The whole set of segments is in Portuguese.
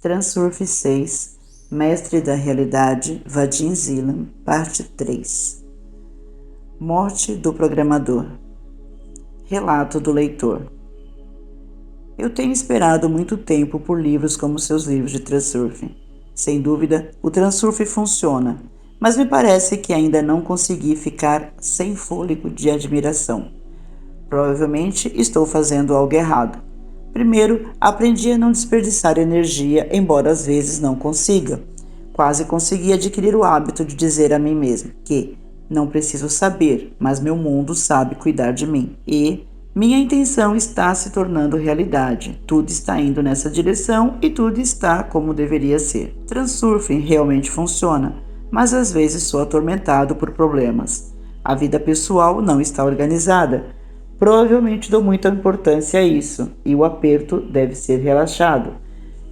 Transurf 6, Mestre da Realidade, Vadim Zeland, parte 3. Morte do programador. Relato do leitor. Eu tenho esperado muito tempo por livros como seus livros de Transurf. Sem dúvida, o Transurf funciona, mas me parece que ainda não consegui ficar sem fôlego de admiração. Provavelmente estou fazendo algo errado. Primeiro, aprendi a não desperdiçar energia, embora às vezes não consiga. Quase consegui adquirir o hábito de dizer a mim mesmo que não preciso saber, mas meu mundo sabe cuidar de mim. E minha intenção está se tornando realidade. Tudo está indo nessa direção e tudo está como deveria ser. Transurfing realmente funciona, mas às vezes sou atormentado por problemas. A vida pessoal não está organizada. Provavelmente dou muita importância a isso, e o aperto deve ser relaxado.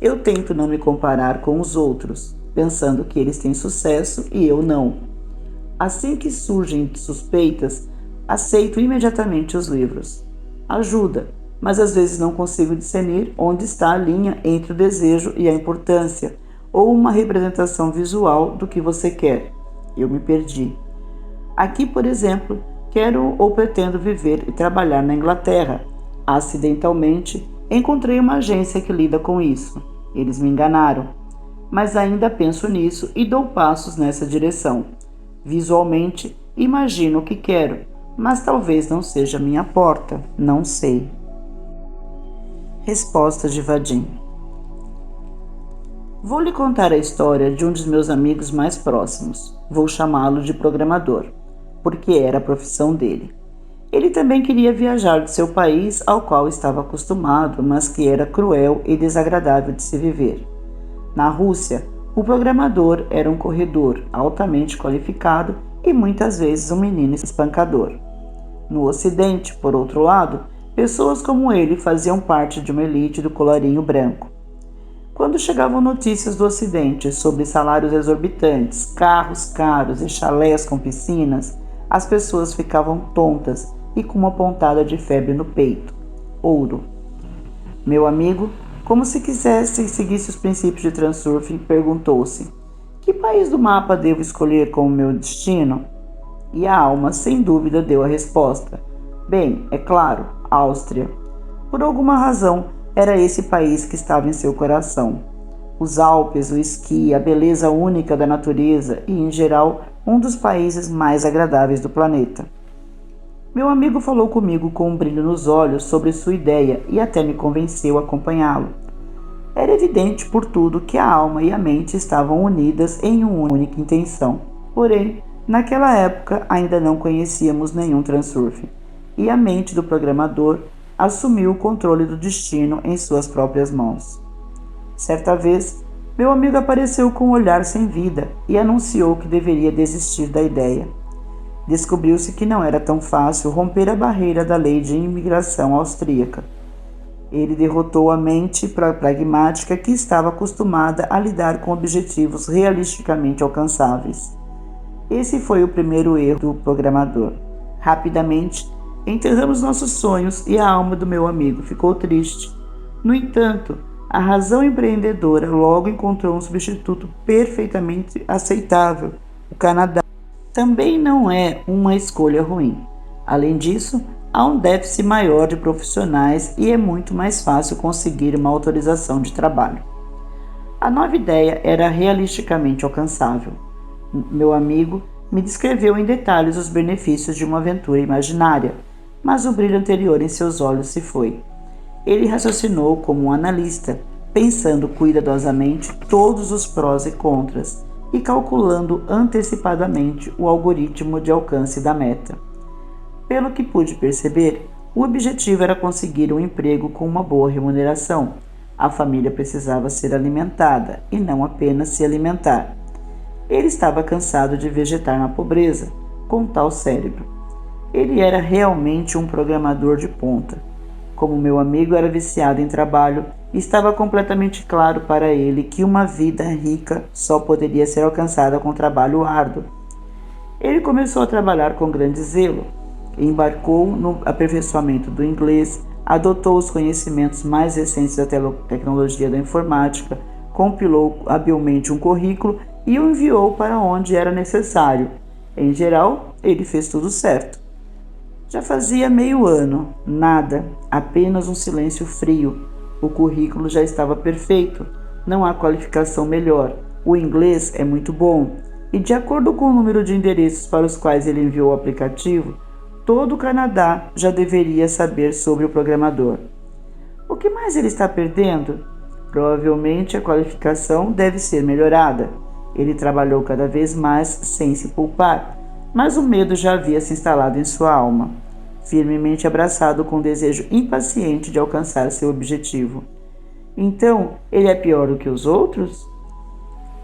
Eu tento não me comparar com os outros, pensando que eles têm sucesso e eu não. Assim que surgem suspeitas, aceito imediatamente os livros. Ajuda, mas às vezes não consigo discernir onde está a linha entre o desejo e a importância, ou uma representação visual do que você quer. Eu me perdi. Aqui, por exemplo, quero ou pretendo viver e trabalhar na Inglaterra. Acidentalmente, encontrei uma agência que lida com isso. Eles me enganaram. Mas ainda penso nisso e dou passos nessa direção. Visualmente, imagino o que quero, mas talvez não seja minha porta. Não sei. Resposta de Vadim. Vou lhe contar a história de um dos meus amigos mais próximos. Vou chamá-lo de programador, porque era a profissão dele. Ele também queria viajar de seu país ao qual estava acostumado, mas que era cruel e desagradável de se viver. Na Rússia, o programador era um corredor altamente qualificado e muitas vezes um menino espancador. No Ocidente, por outro lado, pessoas como ele faziam parte de uma elite do colarinho branco. Quando chegavam notícias do Ocidente sobre salários exorbitantes, carros caros e chalés com piscinas, as pessoas ficavam tontas e com uma pontada de febre no peito. Ouro. Meu amigo, como se quisesse e seguisse os princípios de Transurfing, perguntou-se: que país do mapa devo escolher como meu destino? E a alma, sem dúvida, deu a resposta. Bem, é claro, Áustria. Por alguma razão, era esse país que estava em seu coração. Os Alpes, o esqui, a beleza única da natureza e, em geral, um dos países mais agradáveis do planeta. Meu amigo falou comigo com um brilho nos olhos sobre sua ideia e até me convenceu a acompanhá-lo. Era evidente por tudo que a alma e a mente estavam unidas em uma única intenção. Porém, naquela época ainda não conhecíamos nenhum Transurfing, e a mente do programador assumiu o controle do destino em suas próprias mãos. Certa vez, meu amigo apareceu com um olhar sem vida e anunciou que deveria desistir da ideia. Descobriu-se que não era tão fácil romper a barreira da lei de imigração austríaca. Ele derrotou a mente pragmática que estava acostumada a lidar com objetivos realisticamente alcançáveis. Esse foi o primeiro erro do programador. Rapidamente, enterramos nossos sonhos e a alma do meu amigo ficou triste. No entanto, a razão empreendedora logo encontrou um substituto perfeitamente aceitável. O Canadá também não é uma escolha ruim. Além disso, há um déficit maior de profissionais e é muito mais fácil conseguir uma autorização de trabalho. A nova ideia era realisticamente alcançável. Meu amigo me descreveu em detalhes os benefícios de uma aventura imaginária, mas o brilho anterior em seus olhos se foi. Ele raciocinou como um analista, pensando cuidadosamente todos os prós e contras e calculando antecipadamente o algoritmo de alcance da meta. Pelo que pude perceber, o objetivo era conseguir um emprego com uma boa remuneração. A família precisava ser alimentada e não apenas se alimentar. Ele estava cansado de vegetar na pobreza, com tal cérebro. Ele era realmente um programador de ponta. Como meu amigo era viciado em trabalho, estava completamente claro para ele que uma vida rica só poderia ser alcançada com trabalho árduo. Ele começou a trabalhar com grande zelo, embarcou no aperfeiçoamento do inglês, adotou os conhecimentos mais recentes da tecnologia da informática, compilou habilmente um currículo e o enviou para onde era necessário. Em geral, ele fez tudo certo. Já fazia meio ano, nada, apenas um silêncio frio. O currículo já estava perfeito, não há qualificação melhor. O inglês é muito bom e, de acordo com o número de endereços para os quais ele enviou o aplicativo, todo o Canadá já deveria saber sobre o programador. O que mais ele está perdendo? Provavelmente a qualificação deve ser melhorada. Ele trabalhou cada vez mais sem se poupar, mas o medo já havia se instalado em sua alma, firmemente abraçado com o desejo impaciente de alcançar seu objetivo. Então, ele é pior do que os outros?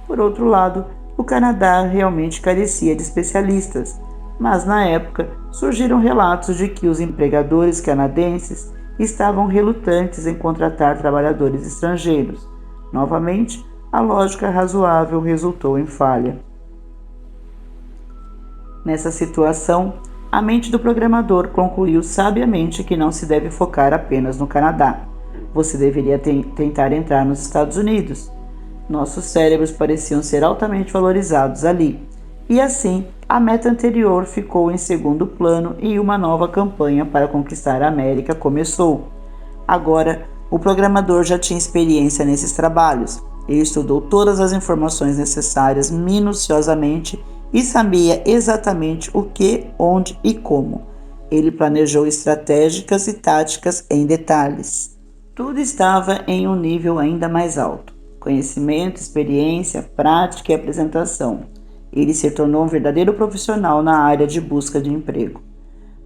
Por outro lado, o Canadá realmente carecia de especialistas, mas na época surgiram relatos de que os empregadores canadenses estavam relutantes em contratar trabalhadores estrangeiros. Novamente, a lógica razoável resultou em falha. Nessa situação, a mente do programador concluiu sabiamente que não se deve focar apenas no Canadá. Você deveria tentar entrar nos Estados Unidos. Nossos cérebros pareciam ser altamente valorizados ali, e assim a meta anterior ficou em segundo plano e uma nova campanha para conquistar a América começou. Agora, o programador já tinha experiência nesses trabalhos. Ele estudou todas as informações necessárias minuciosamente e sabia exatamente o que, onde e como. Ele planejou estratégicas e táticas em detalhes. Tudo estava em um nível ainda mais alto. Conhecimento, experiência, prática e apresentação. Ele se tornou um verdadeiro profissional na área de busca de emprego.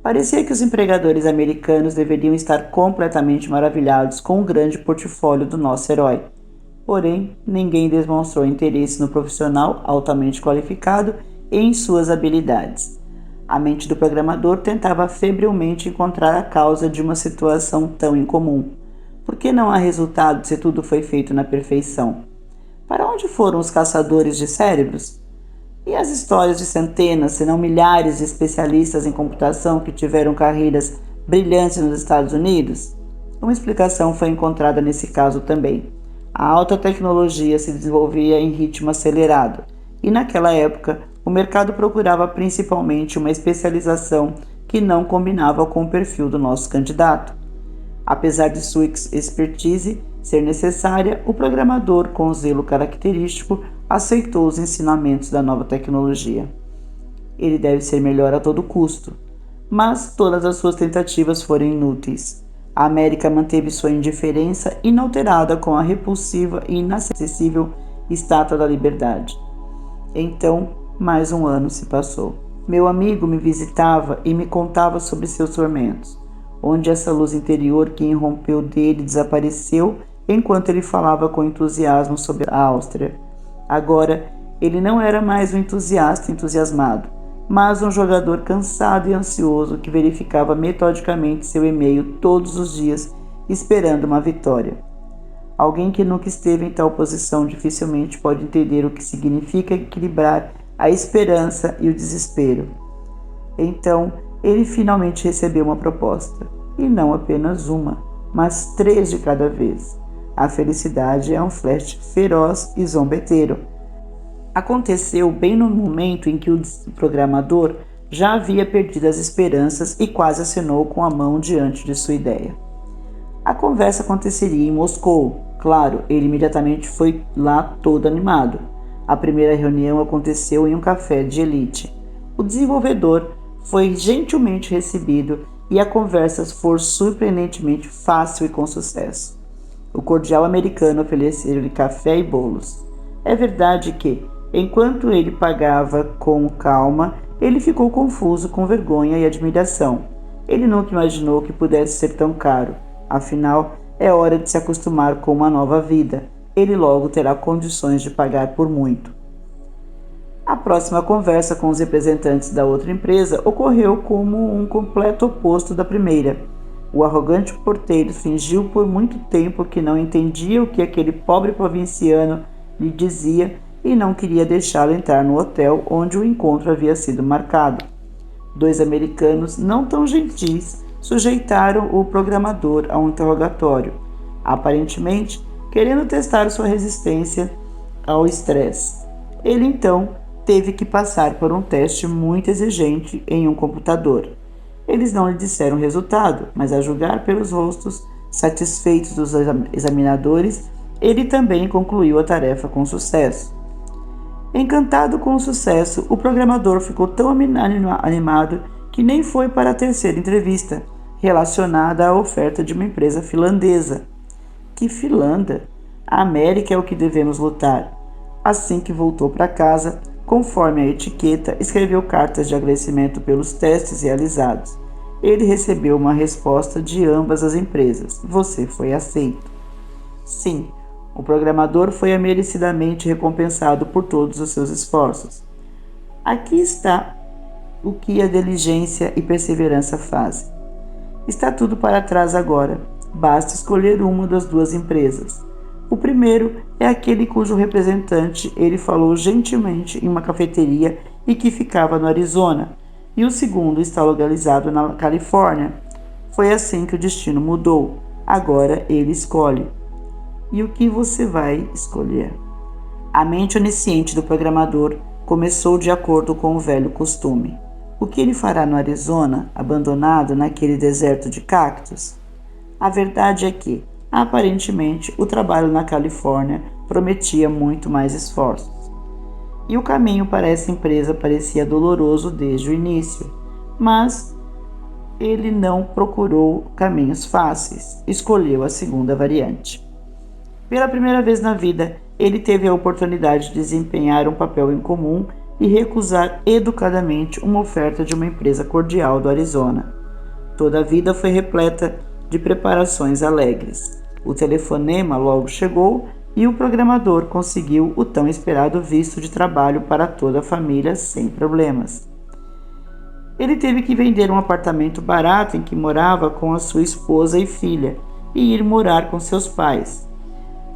Parecia que os empregadores americanos deveriam estar completamente maravilhados com o grande portfólio do nosso herói. Porém, ninguém demonstrou interesse no profissional altamente qualificado e em suas habilidades. A mente do programador tentava febrilmente encontrar a causa de uma situação tão incomum. Por que não há resultado se tudo foi feito na perfeição? Para onde foram os caçadores de cérebros? E as histórias de centenas, se não milhares de especialistas em computação que tiveram carreiras brilhantes nos Estados Unidos? Uma explicação foi encontrada nesse caso também. A alta tecnologia se desenvolvia em ritmo acelerado, e naquela época o mercado procurava principalmente uma especialização que não combinava com o perfil do nosso candidato. Apesar de sua expertise ser necessária, o programador, com o zelo característico, aceitou os ensinamentos da nova tecnologia. Ele deve ser melhor a todo custo, mas todas as suas tentativas foram inúteis. A América manteve sua indiferença inalterada com a repulsiva e inacessível Estátua da Liberdade. Então, mais um ano se passou. Meu amigo me visitava e me contava sobre seus tormentos, onde essa luz interior que irrompeu dele desapareceu enquanto ele falava com entusiasmo sobre a Áustria. Agora, ele não era mais um entusiasta entusiasmado, mas um jogador cansado e ansioso que verificava metodicamente seu e-mail todos os dias, esperando uma vitória. Alguém que nunca esteve em tal posição dificilmente pode entender o que significa equilibrar a esperança e o desespero. Então, ele finalmente recebeu uma proposta, e não apenas uma, mas 3 de cada vez. A felicidade é um flash feroz e zombeteiro. Aconteceu bem no momento em que o programador já havia perdido as esperanças e quase assinou com a mão diante de sua ideia. A conversa aconteceria em Moscou. Claro, ele imediatamente foi lá todo animado. A primeira reunião aconteceu em um café de elite. O desenvolvedor foi gentilmente recebido e a conversa foi surpreendentemente fácil e com sucesso. O cordial americano ofereceu-lhe café e bolos. É verdade que, enquanto ele pagava com calma, ele ficou confuso com vergonha e admiração. Ele nunca imaginou que pudesse ser tão caro. Afinal, é hora de se acostumar com uma nova vida. Ele logo terá condições de pagar por muito. A próxima conversa com os representantes da outra empresa ocorreu como um completo oposto da primeira. O arrogante porteiro fingiu por muito tempo que não entendia o que aquele pobre provinciano lhe dizia e não queria deixá-lo entrar no hotel onde o encontro havia sido marcado. 2 americanos não tão gentis sujeitaram o programador a um interrogatório. Aparentemente, querendo testar sua resistência ao estresse. Ele então teve que passar por um teste muito exigente em um computador. Eles não lhe disseram o resultado, mas a julgar pelos rostos satisfeitos dos examinadores, ele também concluiu a tarefa com sucesso. Encantado com o sucesso, o programador ficou tão animado que nem foi para a terceira entrevista, relacionada à oferta de uma empresa finlandesa. Que Finlândia? A América é o que devemos lutar. Assim que voltou para casa, conforme a etiqueta, escreveu cartas de agradecimento pelos testes realizados. Ele recebeu uma resposta de ambas as empresas. Você foi aceito. Sim, o programador foi merecidamente recompensado por todos os seus esforços. Aqui está o que a diligência e perseverança fazem. Está tudo para trás agora. Basta escolher uma das duas empresas. O primeiro é aquele cujo representante ele falou gentilmente em uma cafeteria e que ficava no Arizona, e o segundo está localizado na Califórnia. Foi assim que o destino mudou. Agora ele escolhe. E o que você vai escolher? A mente onisciente do programador começou de acordo com o velho costume. O que ele fará no Arizona, abandonado naquele deserto de cactos? A verdade é que, aparentemente, o trabalho na Califórnia prometia muito mais esforços. E o caminho para essa empresa parecia doloroso desde o início, mas ele não procurou caminhos fáceis, escolheu a segunda variante. Pela primeira vez na vida, ele teve a oportunidade de desempenhar um papel incomum e recusar educadamente uma oferta de uma empresa cordial do Arizona. Toda a vida foi repleta de preparações alegres. O telefonema logo chegou e o programador conseguiu o tão esperado visto de trabalho para toda a família sem problemas. Ele teve que vender um apartamento barato em que morava com a sua esposa e filha e ir morar com seus pais.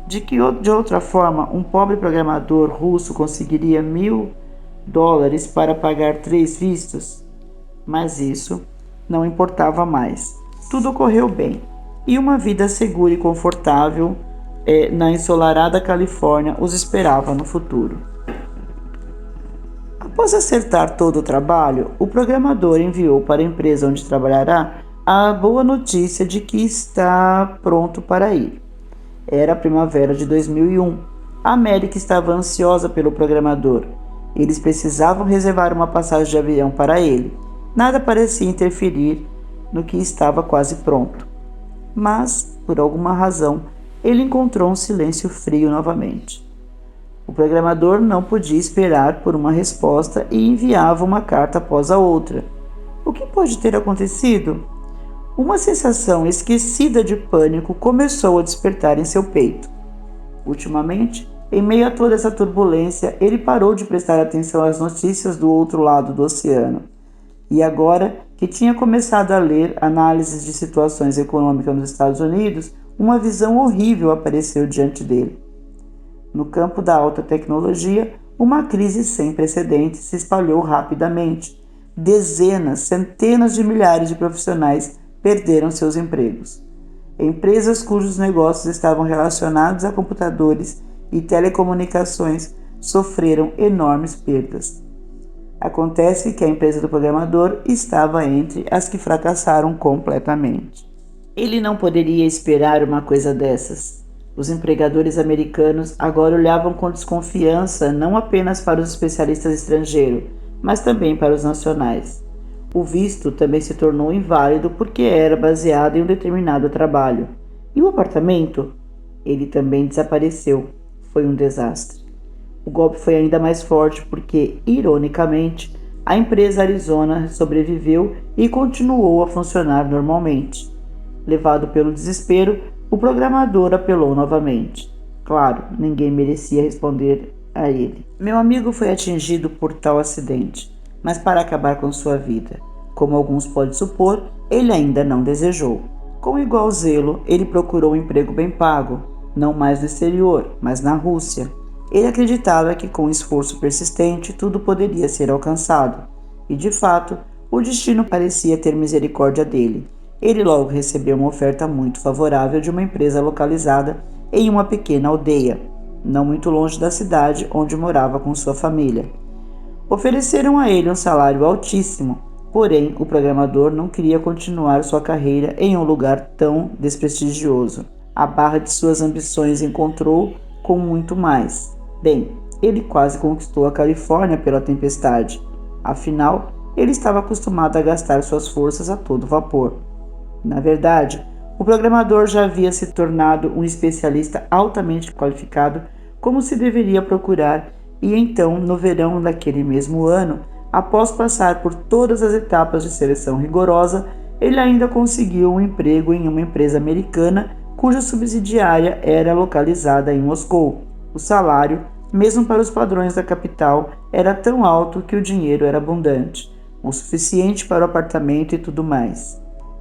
De outra forma, um pobre programador russo conseguiria $1.000 para pagar 3 vistos? Mas isso não importava mais. Tudo correu bem, e uma vida segura e confortável na ensolarada Califórnia os esperava no futuro. Após acertar todo o trabalho, o programador enviou para a empresa onde trabalhará a boa notícia de que está pronto para ir. Era a primavera de 2001. A América estava ansiosa pelo programador. Eles precisavam reservar uma passagem de avião para ele. Nada parecia interferir no que estava quase pronto. Mas, por alguma razão, ele encontrou um silêncio frio novamente. O programador não podia esperar por uma resposta e enviava uma carta após a outra. O que pode ter acontecido? Uma sensação esquecida de pânico começou a despertar em seu peito. Ultimamente, em meio a toda essa turbulência, ele parou de prestar atenção às notícias do outro lado do oceano. E agora que tinha começado a ler análises de situações econômicas nos Estados Unidos, uma visão horrível apareceu diante dele. No campo da alta tecnologia, uma crise sem precedentes se espalhou rapidamente. Dezenas, centenas de milhares de profissionais perderam seus empregos. Empresas cujos negócios estavam relacionados a computadores e telecomunicações sofreram enormes perdas. Acontece que a empresa do programador estava entre as que fracassaram completamente. Ele não poderia esperar uma coisa dessas. Os empregadores americanos agora olhavam com desconfiança não apenas para os especialistas estrangeiros, mas também para os nacionais. O visto também se tornou inválido porque era baseado em um determinado trabalho. E o apartamento? Ele também desapareceu. Foi um desastre. O golpe foi ainda mais forte porque, ironicamente, a empresa Arizona sobreviveu e continuou a funcionar normalmente. Levado pelo desespero, o programador apelou novamente. Claro, ninguém merecia responder a ele. Meu amigo foi atingido por tal acidente, mas para acabar com sua vida. Como alguns podem supor, ele ainda não desejou. Com igual zelo, ele procurou um emprego bem pago, não mais no exterior, mas na Rússia. Ele acreditava que com esforço persistente tudo poderia ser alcançado. E de fato, o destino parecia ter misericórdia dele. Ele logo recebeu uma oferta muito favorável de uma empresa localizada em uma pequena aldeia, não muito longe da cidade onde morava com sua família. Ofereceram a ele um salário altíssimo, porém o programador não queria continuar sua carreira em um lugar tão desprestigioso. A barra de suas ambições encontrou com muito mais. Bem, ele quase conquistou a Califórnia pela tempestade. Afinal, ele estava acostumado a gastar suas forças a todo vapor. Na verdade, o programador já havia se tornado um especialista altamente qualificado, como se deveria procurar, e então, no verão daquele mesmo ano, após passar por todas as etapas de seleção rigorosa, ele ainda conseguiu um emprego em uma empresa americana cuja subsidiária era localizada em Moscou. O salário, mesmo para os padrões da capital, era tão alto que o dinheiro era abundante, o suficiente para o apartamento e tudo mais.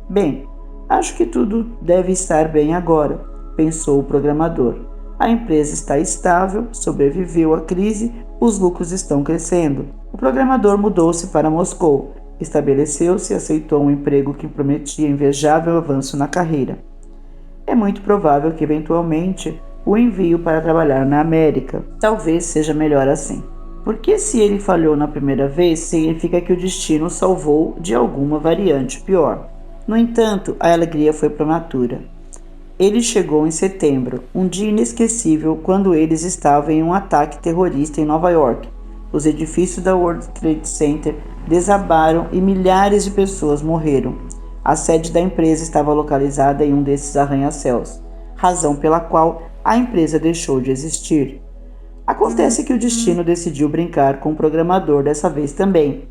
Bem, acho que tudo deve estar bem agora, pensou o programador. A empresa está estável, sobreviveu à crise, os lucros estão crescendo. O programador mudou-se para Moscou, estabeleceu-se e aceitou um emprego que prometia invejável avanço na carreira. É muito provável que eventualmente o envie para trabalhar na América. Talvez seja melhor assim. Porque se ele falhou na primeira vez, significa que o destino o salvou de alguma variante pior. No entanto, a alegria foi prematura. Ele chegou em setembro, um dia inesquecível, quando eles estavam em um ataque terrorista em Nova York. Os edifícios da World Trade Center desabaram e milhares de pessoas morreram. A sede da empresa estava localizada em um desses arranha-céus, razão pela qual a empresa deixou de existir. Acontece que o destino decidiu brincar com o programador dessa vez também.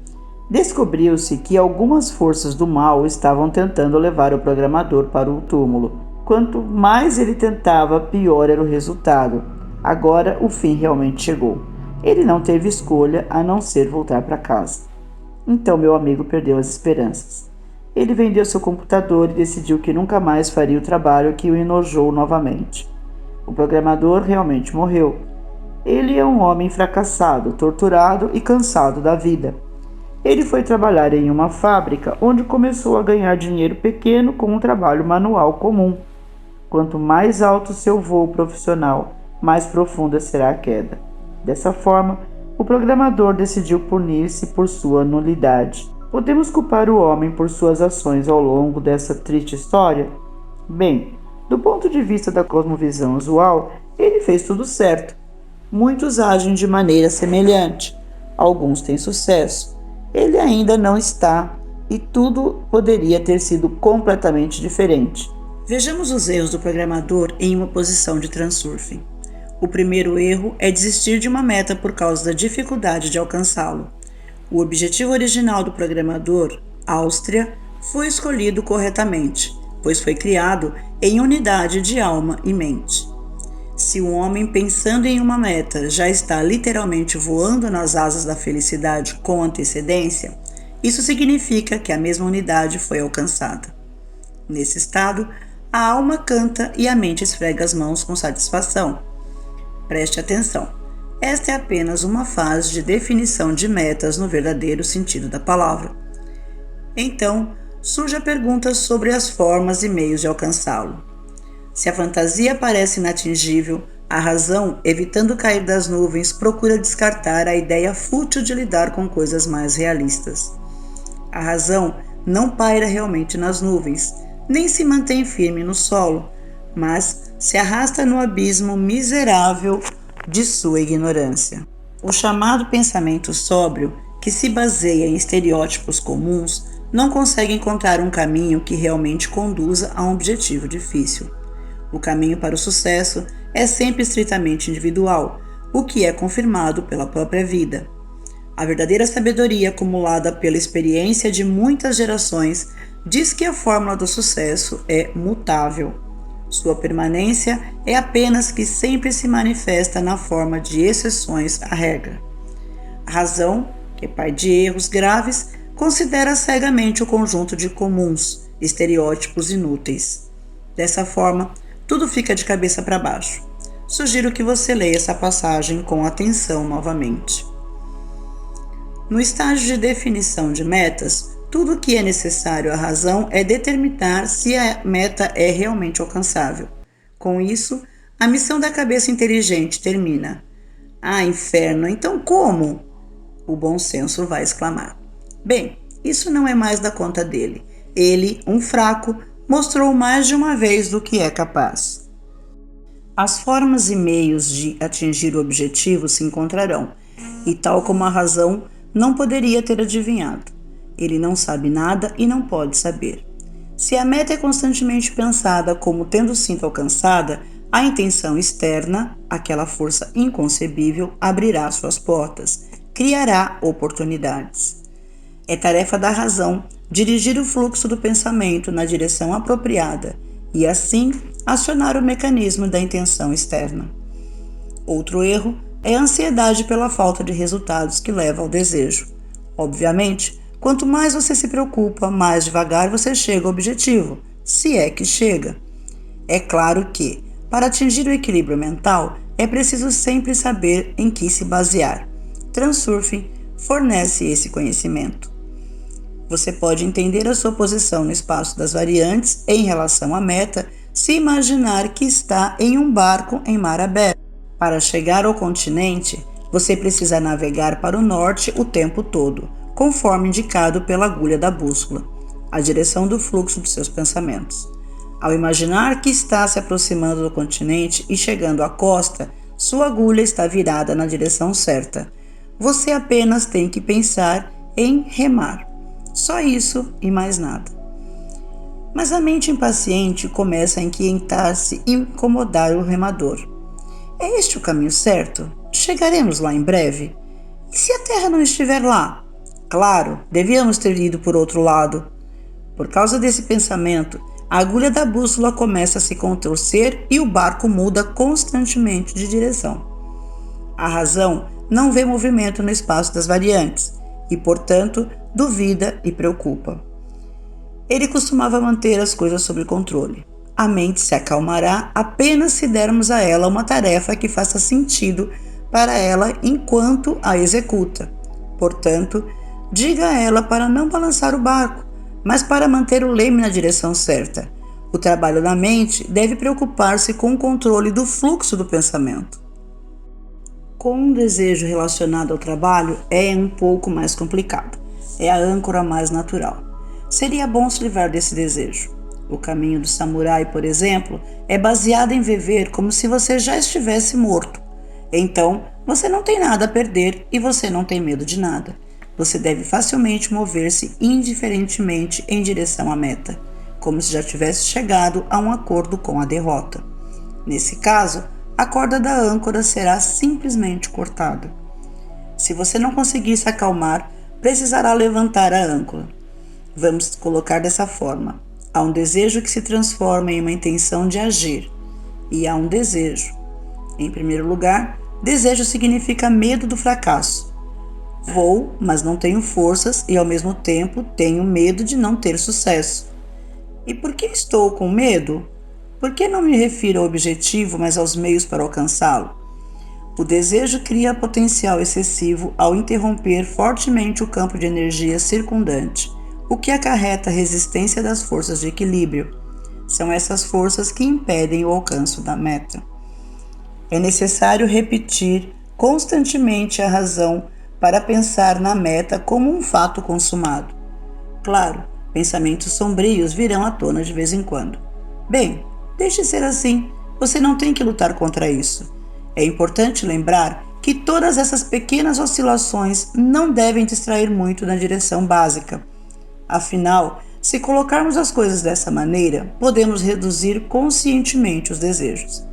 Descobriu-se que algumas forças do mal estavam tentando levar o programador para o túmulo. Quanto mais ele tentava, pior era o resultado. Agora o fim realmente chegou. Ele não teve escolha a não ser voltar para casa. Então meu amigo perdeu as esperanças. Ele vendeu seu computador e decidiu que nunca mais faria o trabalho que o enojou novamente. O programador realmente morreu. Ele é um homem fracassado, torturado e cansado da vida. Ele foi trabalhar em uma fábrica onde começou a ganhar dinheiro pequeno com um trabalho manual comum. Quanto mais alto seu voo profissional, mais profunda será a queda. Dessa forma, o programador decidiu punir-se por sua nulidade. Podemos culpar o homem por suas ações ao longo dessa triste história? Bem, do ponto de vista da cosmovisão usual, ele fez tudo certo. Muitos agem de maneira semelhante. Alguns têm sucesso. Ele ainda não está, e tudo poderia ter sido completamente diferente. Vejamos os erros do programador em uma posição de transurfing. O primeiro erro é desistir de uma meta por causa da dificuldade de alcançá-lo. O objetivo original do programador, Áustria, foi escolhido corretamente, pois foi criado em unidade de alma e mente. Se o homem, pensando em uma meta, já está literalmente voando nas asas da felicidade com antecedência, isso significa que a mesma unidade foi alcançada. Nesse estado, a alma canta e a mente esfrega as mãos com satisfação. Preste atenção, esta é apenas uma fase de definição de metas no verdadeiro sentido da palavra. Então, surge a pergunta sobre as formas e meios de alcançá-lo. Se a fantasia parece inatingível, a razão, evitando cair das nuvens, procura descartar a ideia fútil de lidar com coisas mais realistas. A razão não paira realmente nas nuvens, nem se mantém firme no solo, mas se arrasta no abismo miserável de sua ignorância. O chamado pensamento sóbrio, que se baseia em estereótipos comuns, não consegue encontrar um caminho que realmente conduza a um objetivo difícil. O caminho para o sucesso é sempre estritamente individual, o que é confirmado pela própria vida. A verdadeira sabedoria acumulada pela experiência de muitas gerações diz que a fórmula do sucesso é mutável. Sua permanência é apenas que sempre se manifesta na forma de exceções à regra. A razão, que é pai de erros graves, considera cegamente o conjunto de comuns, estereótipos inúteis. Dessa forma, tudo fica de cabeça para baixo. Sugiro que você leia essa passagem com atenção novamente. No estágio de definição de metas, tudo o que é necessário à razão é determinar se a meta é realmente alcançável. Com isso, A missão da cabeça inteligente termina. Ah, inferno, então como? O bom senso vai exclamar. Bem, isso não é mais da conta dele. Ele, um fraco, mostrou mais de uma vez do que é capaz. As formas e meios de atingir o objetivo se encontrarão, e tal como a razão não poderia ter adivinhado. Ele não sabe nada e não pode saber. Se a meta é constantemente pensada como tendo sido alcançada, a intenção externa, aquela força inconcebível, abrirá suas portas, criará oportunidades. É tarefa da razão dirigir o fluxo do pensamento na direção apropriada e, assim, acionar o mecanismo da intenção externa. Outro erro é a ansiedade pela falta de resultados que leva ao desejo. Obviamente, quanto mais você se preocupa, mais devagar você chega ao objetivo, se é que chega. É claro que, para atingir o equilíbrio mental, é preciso sempre saber em que se basear. Transurfing fornece esse conhecimento. Você pode entender a sua posição no espaço das variantes em relação à meta se imaginar que está em um barco em mar aberto. Para chegar ao continente, você precisa navegar para o norte o tempo todo, conforme indicado pela agulha da bússola, a direção do fluxo dos seus pensamentos. Ao imaginar que está se aproximando do continente e chegando à costa, sua agulha está virada na direção certa. Você apenas tem que pensar em remar. Só isso e mais nada. Mas a mente impaciente começa a inquietar-se e incomodar o remador. É este o caminho certo? Chegaremos lá em breve? E se a Terra não estiver lá? Claro, devíamos ter ido por outro lado. Por causa desse pensamento, a agulha da bússola começa a se contorcer e o barco muda constantemente de direção. A razão não vê movimento no espaço das variantes e, portanto, duvida e preocupa. Ele costumava manter as coisas sob controle. A mente se acalmará apenas se dermos a ela uma tarefa que faça sentido para ela enquanto a executa. Portanto, diga a ela para não balançar o barco, mas para manter o leme na direção certa. O trabalho da mente deve preocupar-se com o controle do fluxo do pensamento. Com um desejo relacionado ao trabalho é um pouco mais complicado. É a âncora mais natural. Seria bom se livrar desse desejo. O caminho do samurai, por exemplo, é baseado em viver como se você já estivesse morto. Então, você não tem nada a perder e você não tem medo de nada. Você deve facilmente mover-se indiferentemente em direção à meta, como se já tivesse chegado a um acordo com a derrota. Nesse caso, a corda da âncora será simplesmente cortada. Se você não conseguir se acalmar, precisará levantar a âncora. Vamos colocar dessa forma. Há um desejo que se transforma em uma intenção de agir. E há um desejo. Em primeiro lugar, desejo significa medo do fracasso. Vou, mas não tenho forças e ao mesmo tempo tenho medo de não ter sucesso. E por que estou com medo? Por que não me refiro ao objetivo, mas aos meios para alcançá-lo? O desejo cria potencial excessivo ao interromper fortemente o campo de energia circundante, o que acarreta a resistência das forças de equilíbrio. São essas forças que impedem o alcance da meta. É necessário repetir constantemente a razão para pensar na meta como um fato consumado. Claro, pensamentos sombrios virão à tona de vez em quando. Bem, deixe ser assim, você não tem que lutar contra isso. É importante lembrar que todas essas pequenas oscilações não devem distrair muito na direção básica. Afinal, se colocarmos as coisas dessa maneira, podemos reduzir conscientemente os desejos.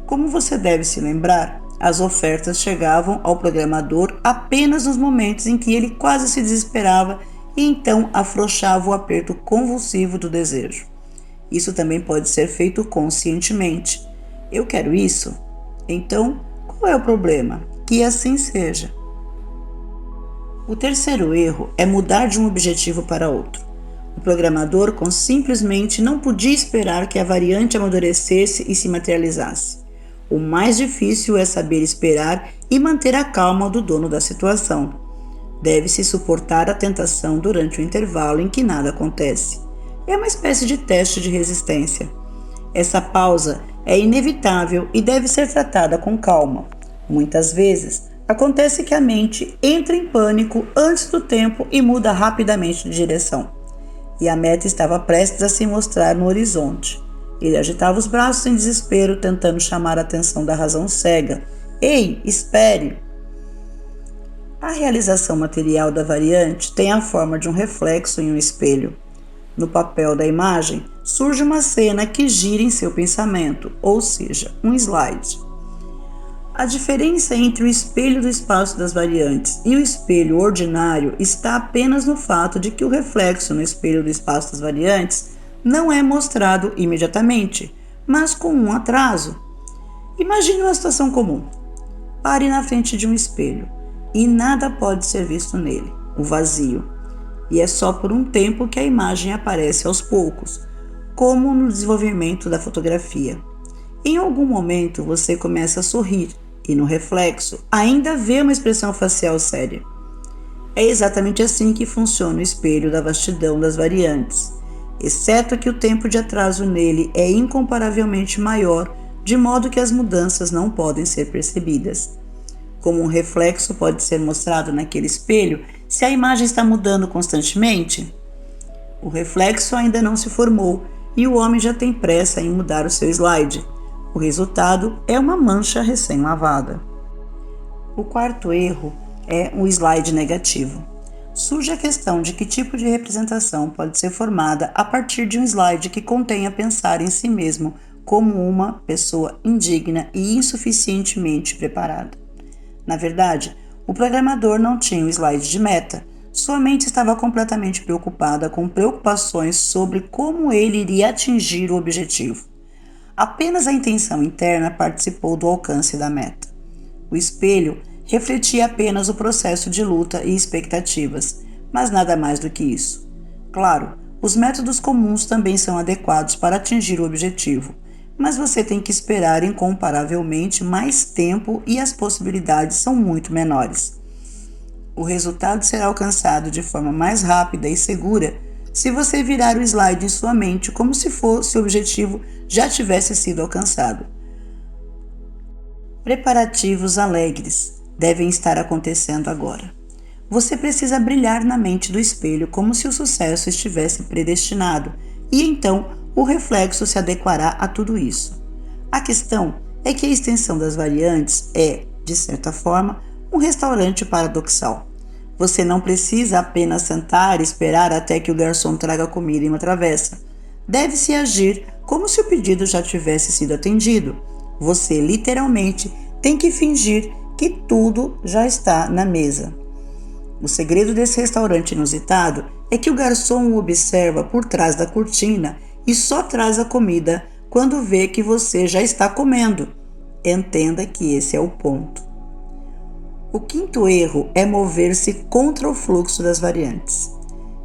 Como você deve se lembrar, as ofertas chegavam ao programador apenas nos momentos em que ele quase se desesperava e então afrouxava o aperto convulsivo do desejo. Isso também pode ser feito conscientemente. Eu quero isso? Então, qual é o problema? Que assim seja. O terceiro erro é mudar de um objetivo para outro. O programador simplesmente não podia esperar que a variante amadurecesse e se materializasse. O mais difícil é saber esperar e manter a calma do dono da situação. Deve-se suportar a tentação durante o intervalo em que nada acontece. É uma espécie de teste de resistência. Essa pausa é inevitável e deve ser tratada com calma. Muitas vezes, acontece que a mente entra em pânico antes do tempo e muda rapidamente de direção. E a meta estava prestes a se mostrar no horizonte. Ele agitava os braços em desespero, tentando chamar a atenção da razão cega. Ei, espere! A realização material da variante tem a forma de um reflexo em um espelho. No papel da imagem, surge uma cena que gira em seu pensamento, ou seja, um slide. A diferença entre o espelho do espaço das variantes e o espelho ordinário está apenas no fato de que o reflexo no espelho do espaço das variantes não é mostrado imediatamente, mas com um atraso. Imagine uma situação comum. Pare na frente de um espelho e nada pode ser visto nele, o vazio. E é só por um tempo que a imagem aparece aos poucos, como no desenvolvimento da fotografia. Em algum momento você começa a sorrir e no reflexo ainda vê uma expressão facial séria. É exatamente assim que funciona o espelho da vastidão das variantes, exceto que o tempo de atraso nele é incomparavelmente maior, de modo que as mudanças não podem ser percebidas. Como um reflexo pode ser mostrado naquele espelho se a imagem está mudando constantemente? O reflexo ainda não se formou e o homem já tem pressa em mudar o seu slide. O resultado é uma mancha recém-lavada. O quarto erro é um slide negativo. Surge a questão de que tipo de representação pode ser formada a partir de um slide que contenha pensar em si mesmo como uma pessoa indigna e insuficientemente preparada. Na verdade, o programador não tinha um slide de meta. Sua mente estava completamente preocupada com preocupações sobre como ele iria atingir o objetivo. Apenas a intenção interna participou do alcance da meta. O espelho refletia apenas o processo de luta e expectativas, mas nada mais do que isso. Claro, os métodos comuns também são adequados para atingir o objetivo, mas você tem que esperar incomparavelmente mais tempo e as possibilidades são muito menores. O resultado será alcançado de forma mais rápida e segura se você virar o slide em sua mente como se fosse o objetivo já tivesse sido alcançado. Preparativos alegres devem estar acontecendo agora. Você precisa brilhar na mente do espelho como se o sucesso estivesse predestinado, e então o reflexo se adequará a tudo isso. A questão é que a extensão das variantes é, de certa forma, um restaurante paradoxal. Você não precisa apenas sentar e esperar até que o garçom traga comida em uma travessa. Deve-se agir como se o pedido já tivesse sido atendido. Você, literalmente, tem que fingir que tudo já está na mesa. O segredo desse restaurante inusitado é que o garçom o observa por trás da cortina e só traz a comida quando vê que você já está comendo. Entenda que esse é o ponto. O quinto erro é mover-se contra o fluxo das variantes.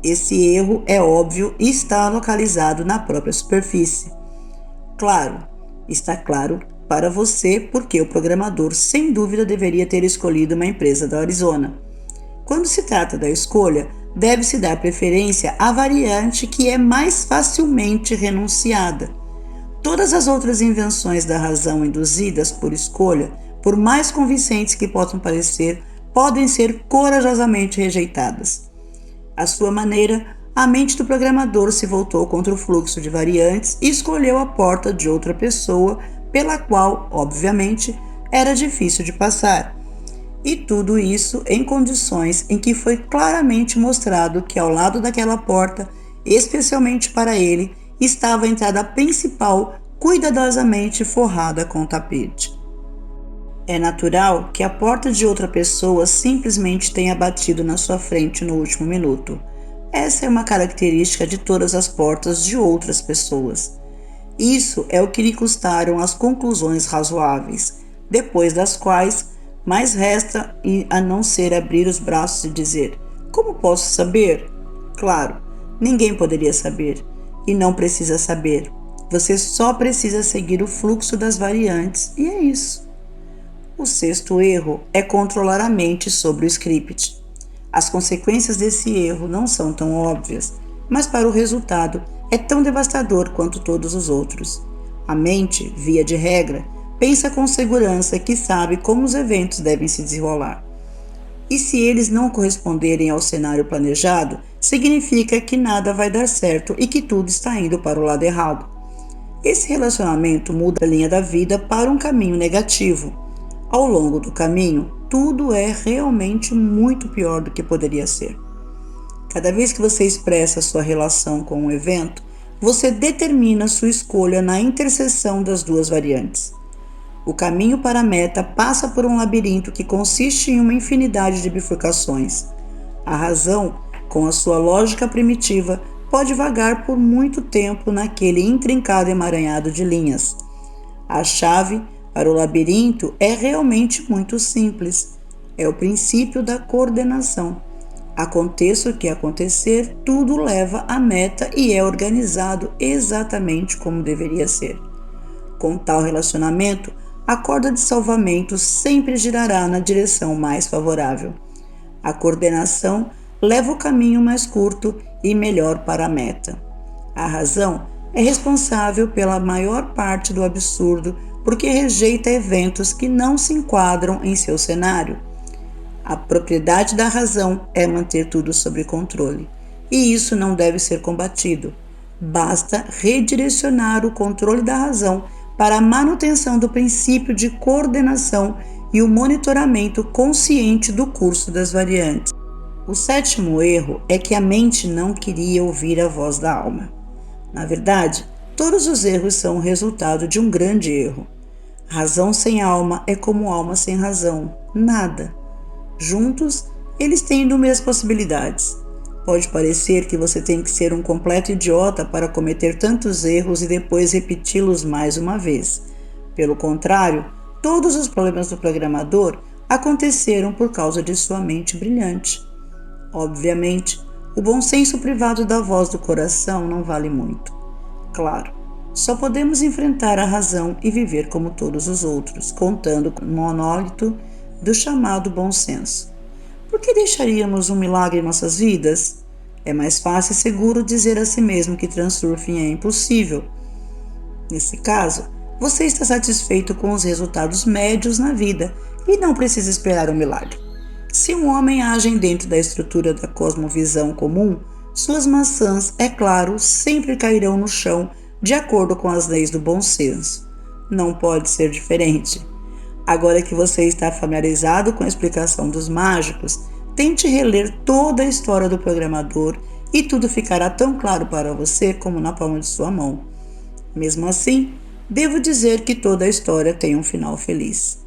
Esse erro é óbvio e está localizado na própria superfície. Está claro para você porque o programador sem dúvida deveria ter escolhido uma empresa da Arizona. Quando se trata da escolha, deve-se dar preferência à variante que é mais facilmente renunciada. Todas as outras invenções da razão induzidas por escolha, por mais convincentes que possam parecer, podem ser corajosamente rejeitadas. À sua maneira, a mente do programador se voltou contra o fluxo de variantes e escolheu a porta de outra pessoa, pela qual, obviamente, era difícil de passar. E tudo isso em condições em que foi claramente mostrado que ao lado daquela porta, especialmente para ele, estava a entrada principal, cuidadosamente forrada com tapete. É natural que a porta de outra pessoa simplesmente tenha batido na sua frente no último minuto. Essa é uma característica de todas as portas de outras pessoas. Isso é o que lhe custaram as conclusões razoáveis, depois das quais mais resta a não ser abrir os braços e dizer: como posso saber? Claro, ninguém poderia saber e não precisa saber. Você só precisa seguir o fluxo das variantes e é isso. O sexto erro é controlar a mente sobre o script. As consequências desse erro não são tão óbvias, mas para o resultado é tão devastador quanto todos os outros. A mente, via de regra, pensa com segurança que sabe como os eventos devem se desenrolar. E se eles não corresponderem ao cenário planejado, significa que nada vai dar certo e que tudo está indo para o lado errado. Esse relacionamento muda a linha da vida para um caminho negativo. Ao longo do caminho, tudo é realmente muito pior do que poderia ser. Cada vez que você expressa sua relação com um evento, você determina sua escolha na interseção das duas variantes. O caminho para a meta passa por um labirinto que consiste em uma infinidade de bifurcações. A razão, com a sua lógica primitiva, pode vagar por muito tempo naquele intrincado emaranhado de linhas. A chave para o labirinto é realmente muito simples. É o princípio da coordenação. Aconteça o que acontecer, tudo leva à meta e é organizado exatamente como deveria ser. Com tal relacionamento, a corda de salvamento sempre girará na direção mais favorável. A coordenação leva o caminho mais curto e melhor para a meta. A razão é responsável pela maior parte do absurdo porque rejeita eventos que não se enquadram em seu cenário. A propriedade da razão é manter tudo sob controle, e isso não deve ser combatido. Basta redirecionar o controle da razão para a manutenção do princípio de coordenação e o monitoramento consciente do curso das variantes. O sétimo erro é que a mente não queria ouvir a voz da alma. Na verdade, todos os erros são o resultado de um grande erro. Razão sem alma é como alma sem razão, nada. Juntos, eles têm inúmeras possibilidades. Pode parecer que você tem que ser um completo idiota para cometer tantos erros e depois repeti-los mais uma vez. Pelo contrário, todos os problemas do programador aconteceram por causa de sua mente brilhante. Obviamente, o bom senso privado da voz do coração não vale muito. Claro, só podemos enfrentar a razão e viver como todos os outros, contando com o monólito do chamado bom senso. Por que deixaríamos um milagre em nossas vidas? É mais fácil e seguro dizer a si mesmo que transurfing é impossível. Nesse caso, você está satisfeito com os resultados médios na vida e não precisa esperar um milagre. Se um homem age dentro da estrutura da cosmovisão comum, suas maçãs, é claro, sempre cairão no chão de acordo com as leis do bom senso. Não pode ser diferente. Agora que você está familiarizado com a explicação dos mágicos, tente reler toda a história do programador e tudo ficará tão claro para você como na palma de sua mão. Mesmo assim, devo dizer que toda a história tem um final feliz.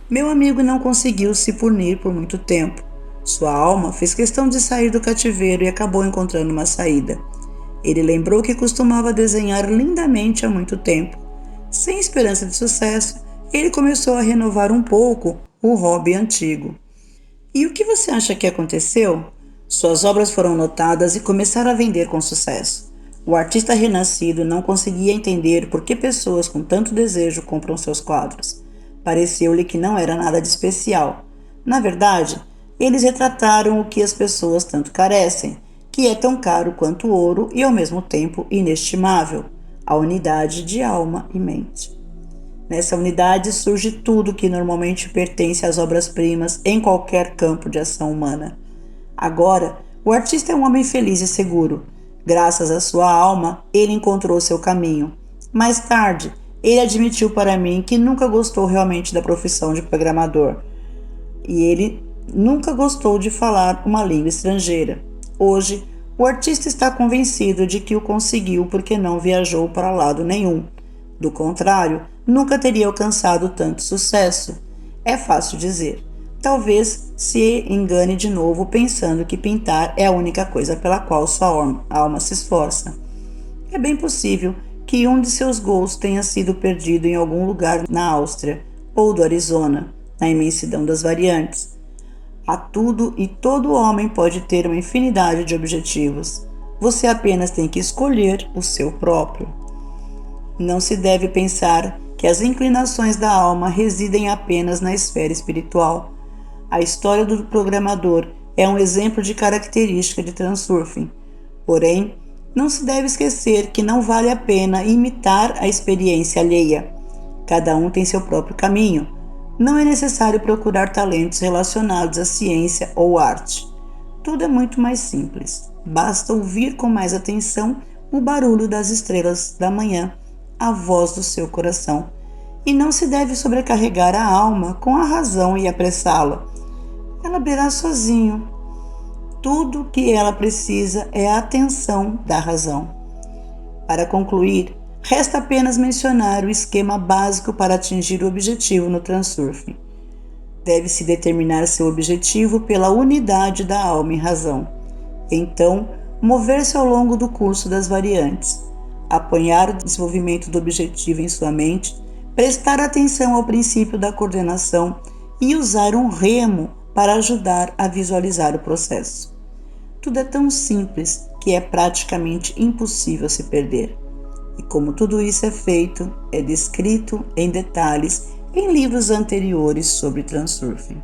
Meu amigo não conseguiu se punir por muito tempo. Sua alma fez questão de sair do cativeiro e acabou encontrando uma saída. Ele lembrou que costumava desenhar lindamente há muito tempo. Sem esperança de sucesso, ele começou a renovar um pouco o hobby antigo. E o que você acha que aconteceu? Suas obras foram notadas e começaram a vender com sucesso. O artista renascido não conseguia entender por que pessoas com tanto desejo compram seus quadros. Pareceu-lhe que não era nada de especial. Na verdade, eles retrataram o que as pessoas tanto carecem, que é tão caro quanto o ouro e ao mesmo tempo inestimável, a unidade de alma e mente. Nessa unidade surge tudo que normalmente pertence às obras-primas em qualquer campo de ação humana. Agora, o artista é um homem feliz e seguro. Graças à sua alma, ele encontrou seu caminho. Mais tarde, ele admitiu para mim que nunca gostou realmente da profissão de programador. E ele nunca gostou de falar uma língua estrangeira. Hoje, o artista está convencido de que o conseguiu porque não viajou para lado nenhum. Do contrário, nunca teria alcançado tanto sucesso. É fácil dizer. Talvez se engane de novo pensando que pintar é a única coisa pela qual sua alma se esforça. É bem possível que um de seus gols tenha sido perdido em algum lugar na Áustria ou do Arizona, na imensidão das variantes. Há tudo e todo homem pode ter uma infinidade de objetivos. Você apenas tem que escolher o seu próprio. Não se deve pensar que as inclinações da alma residem apenas na esfera espiritual. A história do programador é um exemplo de característica de transurfing. Porém, Não se deve esquecer que não vale a pena imitar a experiência alheia. Cada um tem seu próprio caminho. Não é necessário procurar talentos relacionados à ciência ou arte. Tudo é muito mais simples. Basta ouvir com mais atenção o barulho das estrelas da manhã, a voz do seu coração. E não se deve sobrecarregar a alma com a razão e apressá-la. Ela abrirá sozinho. Tudo o que ela precisa é a atenção da razão. Para concluir, resta apenas mencionar o esquema básico para atingir o objetivo no Transurfing. Deve-se determinar seu objetivo pela unidade da alma e razão. Então, mover-se ao longo do curso das variantes, apanhar o desenvolvimento do objetivo em sua mente, prestar atenção ao princípio da coordenação e usar um remo para ajudar a visualizar o processo. Tudo é tão simples que é praticamente impossível se perder. E como tudo isso é feito, é descrito em detalhes em livros anteriores sobre Transurfing.